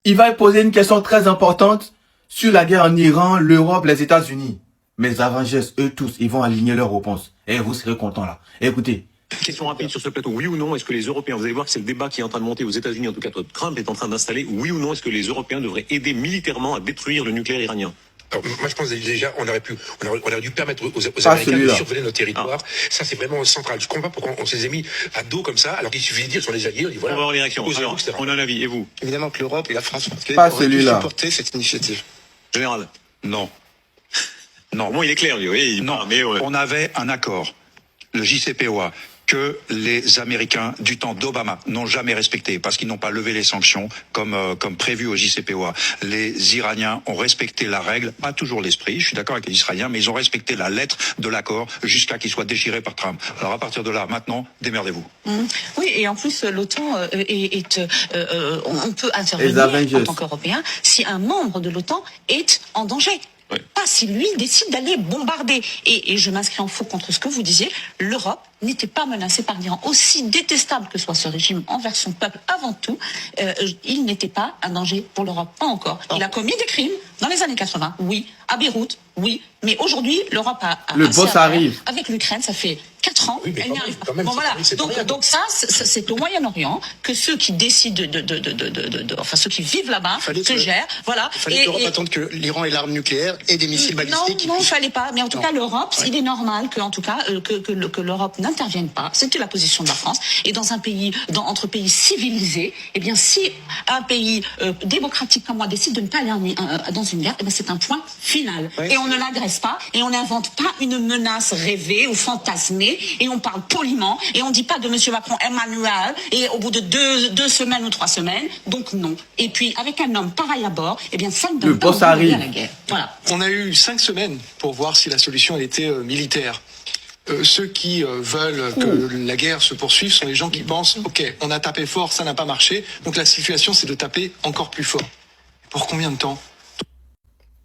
il va poser une question très importante sur la guerre en Iran, l'Europe, les États-Unis. Mes Avengers, eux tous, ils vont aligner leurs réponses. Et vous serez contents là. Écoutez. Question rapide sur ce plateau. Oui ou non, est-ce que les Européens, vous allez voir que c'est le débat qui est en train de monter aux États-Unis, en tout cas Trump est en train d'installer, oui ou non, est-ce que les Européens devraient aider militairement à détruire le nucléaire iranien? Alors, moi, je pense déjà, on aurait dû permettre aux Américains de survoler notre territoire. Ça, c'est vraiment central. Je comprends pas pourquoi on s'est mis à dos comme ça, alors qu'il suffit de dire sur les alliés, on dit voilà. On va voir les réactions. Alors, on a un avis. Et vous? Évidemment que l'Europe et la France auraient dû supporter cette initiative. Général? Non. Non. Bon, il est clair, lui. Oui, non, mais on avait un accord, le JCPOA, que les Américains du temps d'Obama n'ont jamais respecté parce qu'ils n'ont pas levé les sanctions comme prévu au JCPOA. Les Iraniens ont respecté la règle, pas toujours l'esprit, je suis d'accord avec les Israéliens, mais ils ont respecté la lettre de l'accord jusqu'à qu'il soit déchiré par Trump. Alors à partir de là, maintenant, démerdez-vous. Oui, et en plus, l'OTAN on peut intervenir en tant qu'Européens si un membre de l'OTAN est en danger. Oui. Pas si lui décide d'aller bombarder. Et je m'inscris en faux contre ce que vous disiez. L'Europe n'était pas menacée par l'Iran. Aussi détestable que soit ce régime envers son peuple, avant tout, il n'était pas un danger pour l'Europe. Pas encore. Il a commis des crimes dans les années 80. Oui. À Beyrouth. Oui. Mais aujourd'hui, l'Europe a le boss arrive. Avec l'Ukraine, ça fait 4 ans. Oui, elle n'y arrive pas. Même, bon, voilà. Donc ça, c'est au Moyen-Orient que ceux qui décident enfin, ceux qui vivent là-bas se gèrent. Voilà. Il fallait que l'Europe attende que l'Iran ait l'arme nucléaire et des missiles balistiques. Non, il fallait pas. Mais en tout cas, l'Europe, il est normal que, en tout cas, que l'Europe n'intervienne pas. C'était la position de la France. Et dans un pays, entre pays civilisés, eh bien, si un pays démocratique comme moi décide de ne pas aller dans une guerre, eh bien, c'est un point final. Oui. Et on ne l'agresse pas, et on n'invente pas une menace rêvée ou fantasmée, et on parle poliment, et on dit pas de Monsieur Macron Emmanuel, et au bout de deux semaines ou 3 semaines, donc non. Et puis, avec un homme pareil à bord, eh bien, ça ne donne pas envie d'aller à la guerre. Voilà. On a eu 5 semaines pour voir si la solution elle était militaire. Ceux qui veulent que la guerre se poursuive sont les gens qui pensent « Ok, on a tapé fort, ça n'a pas marché, donc la situation c'est de taper encore plus fort. » Pour combien de temps?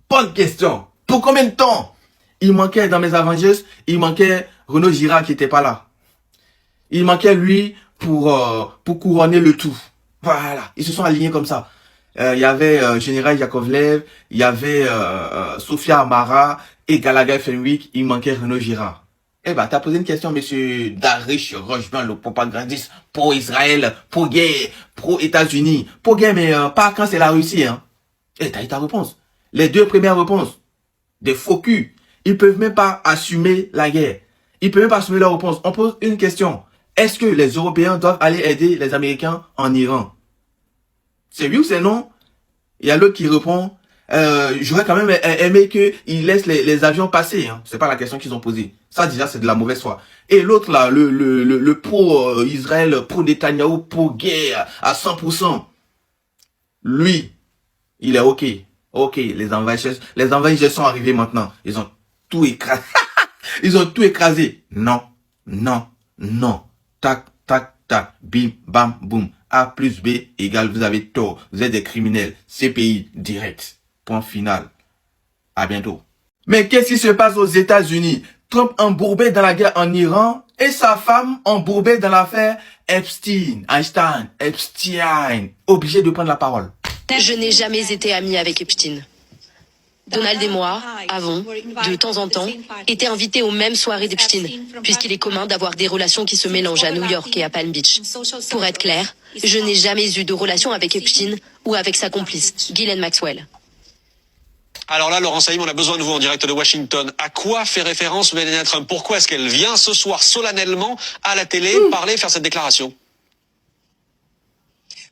Bonne question. Pour combien de temps? Il manquait dans mes Avengers, il manquait Renaud Girard qui était pas là. Il manquait lui pour couronner le tout. Voilà, ils se sont alignés comme ça. Il y avait Général Yakovlev, il y avait Sofia Amara et Gallagher Fenwick, il manquait Renaud Girard. Eh ben, t'as posé une question, monsieur Darish Rochebin, le propagandiste pro-Israël, pro-guerre, pro-États-Unis. Pro-guerre, mais pas quand c'est la Russie, hein. Et t'as eu ta réponse. Les 2 premières réponses, des faux culs. Ils peuvent même pas assumer la guerre. Ils peuvent même pas assumer leur réponse. On pose une question. Est-ce que les Européens doivent aller aider les Américains en Iran? C'est oui ou c'est non? Il y a l'autre qui répond, j'aurais quand même aimé qu'ils laissent les avions passer. Hein. C'est pas la question qu'ils ont posée. Ça déjà c'est de la mauvaise foi. Et l'autre là, le pro-Israël, pro-Netanyahou, pro-guerre à 100%. Lui, il est ok. Ok, les Avengers sont arrivés maintenant. Ils ont tout écrasé. Ils ont tout écrasé. Non, non, non. Tac, tac, tac. Bim, bam, boum. A plus B égale vous avez tort. Vous êtes des criminels. CPI direct. Point final. À bientôt. Mais qu'est-ce qui se passe aux États-Unis? Trump embourbé dans la guerre en Iran et sa femme embourbée dans l'affaire Epstein. Obligé de prendre la parole. Je n'ai jamais été amie avec Epstein. Donald et moi avons, de temps en temps, été invités aux mêmes soirées d'Epstein, puisqu'il est commun d'avoir des relations qui se mélangent à New York et à Palm Beach. Pour être clair, je n'ai jamais eu de relation avec Epstein ou avec sa complice, Ghislaine Maxwell. Alors là, Laurent Saïm, on a besoin de vous en direct de Washington. À quoi fait référence Mélania Trump? Pourquoi est-ce qu'elle vient ce soir solennellement à la télé parler, faire cette déclaration?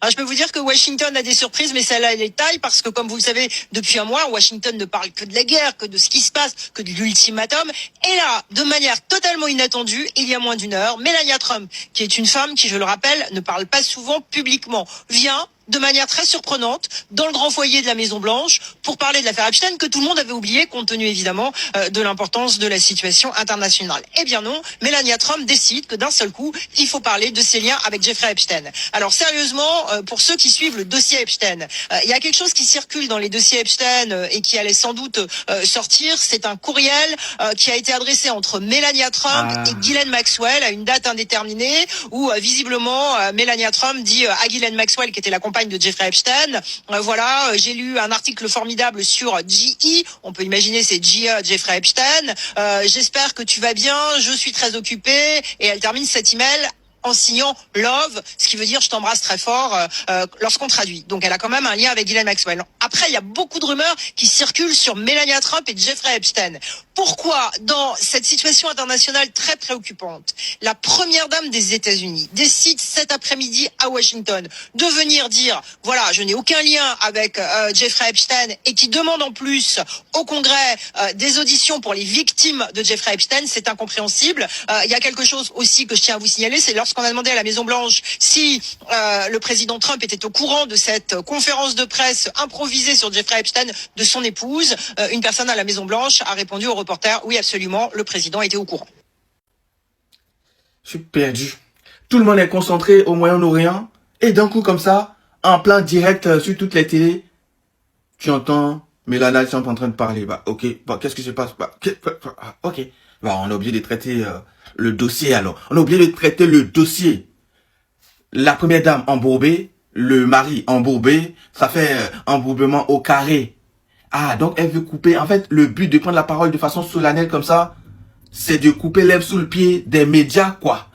Alors, je peux vous dire que Washington a des surprises, mais celle-là, elle est taille parce que, comme vous le savez, depuis un mois, Washington ne parle que de la guerre, que de ce qui se passe, que de l'ultimatum. Et là, de manière totalement inattendue, il y a moins d'1 heure, Melania Trump, qui est une femme qui, je le rappelle, ne parle pas souvent publiquement, vient de manière très surprenante dans le grand foyer de la Maison Blanche pour parler de l'affaire Epstein que tout le monde avait oublié compte tenu évidemment de l'importance de la situation internationale. Eh bien non, Melania Trump décide que d'un seul coup, il faut parler de ses liens avec Jeffrey Epstein. Alors sérieusement, pour ceux qui suivent le dossier Epstein, il y a quelque chose qui circule dans les dossiers Epstein et qui allait sans doute sortir. C'est un courriel qui a été adressé entre Melania Trump et Ghislaine Maxwell à une date indéterminée où visiblement Melania Trump dit à Ghislaine Maxwell, qui était la complice campagne de Jeffrey Epstein. Voilà, j'ai lu un article formidable sur GE. On peut imaginer c'est GE Jeffrey Epstein. J'espère que tu vas bien. Je suis très occupée. Et elle termine cet email en signant Love, ce qui veut dire je t'embrasse très fort lorsqu'on traduit. Donc elle a quand même un lien avec Ghislaine Maxwell. Après, il y a beaucoup de rumeurs qui circulent sur Melania Trump et Jeffrey Epstein. Pourquoi, dans cette situation internationale très préoccupante, la première dame des États-Unis décide cet après-midi à Washington de venir dire, voilà, je n'ai aucun lien avec Jeffrey Epstein, et qui demande en plus au Congrès des auditions pour les victimes de Jeffrey Epstein, c'est incompréhensible. Il y a quelque chose aussi que je tiens à vous signaler, c'est lorsqu'on a demandé à la Maison-Blanche si le président Trump était au courant de cette conférence de presse improvisée sur Jeffrey Epstein de son épouse, une personne à la Maison-Blanche a répondu au reporter, oui absolument, le président était au courant. Je suis perdu. Tout le monde est concentré au Moyen-Orient, et d'un coup comme ça, en plein direct sur toutes les télés, tu entends Melania Trump en train de parler. Bah ok, bah, qu'est-ce qui se passe? Bah, ok, bah, on a oublié de traiter le dossier alors. On a oublié de traiter le dossier. La première dame embourbée, le mari embourbé, ça fait embourbement au carré. Ah, donc elle veut couper. En fait, le but de prendre la parole de façon solennelle comme ça, c'est de couper l'herbe sous le pied des médias, quoi.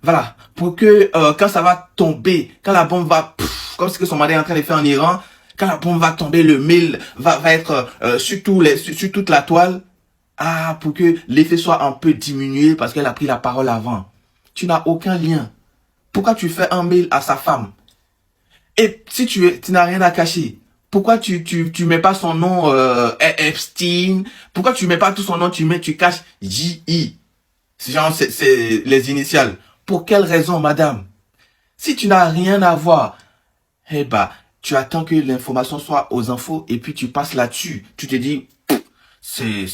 Voilà, pour que quand ça va tomber, quand la bombe va, comme ce que son mari est en train de faire en Iran, quand la bombe va tomber, le mail va être sur toute la toile. Ah, pour que l'effet soit un peu diminué parce qu'elle a pris la parole avant. Tu n'as aucun lien. Pourquoi tu fais un mail à sa femme? Et si tu n'as rien à cacher, pourquoi tu mets pas son nom Epstein? Pourquoi tu mets pas tout son nom, tu caches J.I. C'est genre, c'est les initiales. Pour quelle raison, madame? Si tu n'as rien à voir, eh bah, tu attends que l'information soit aux infos et puis tu passes là-dessus. Tu te dis, c'est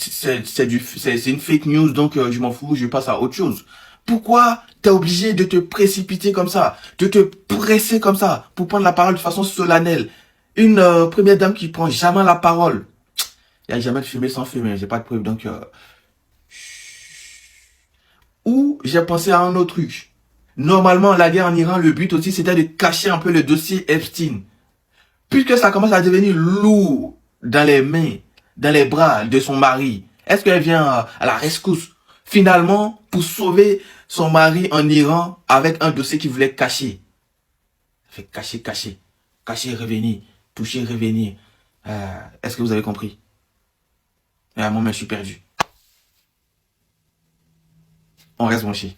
une fake news, donc je m'en fous, je passe à autre chose. Pourquoi t'es obligé de te précipiter comme ça, de te presser comme ça pour prendre la parole de façon solennelle? Une première dame qui prend jamais la parole. Il n'y a jamais de fumée sans fumée, j'ai pas de preuve, donc... Ou j'ai pensé à un autre truc. Normalement, la guerre en Iran, le but aussi, c'était de cacher un peu le dossier Epstein. Puisque ça commence à devenir lourd dans les mains, dans les bras de son mari, est-ce qu'elle vient à la rescousse finalement pour sauver son mari en Iran avec un dossier qu'il voulait cacher? Fait cacher, revenir, toucher, revenir. Est-ce que vous avez compris? Moi, je suis perdu. On reste branché.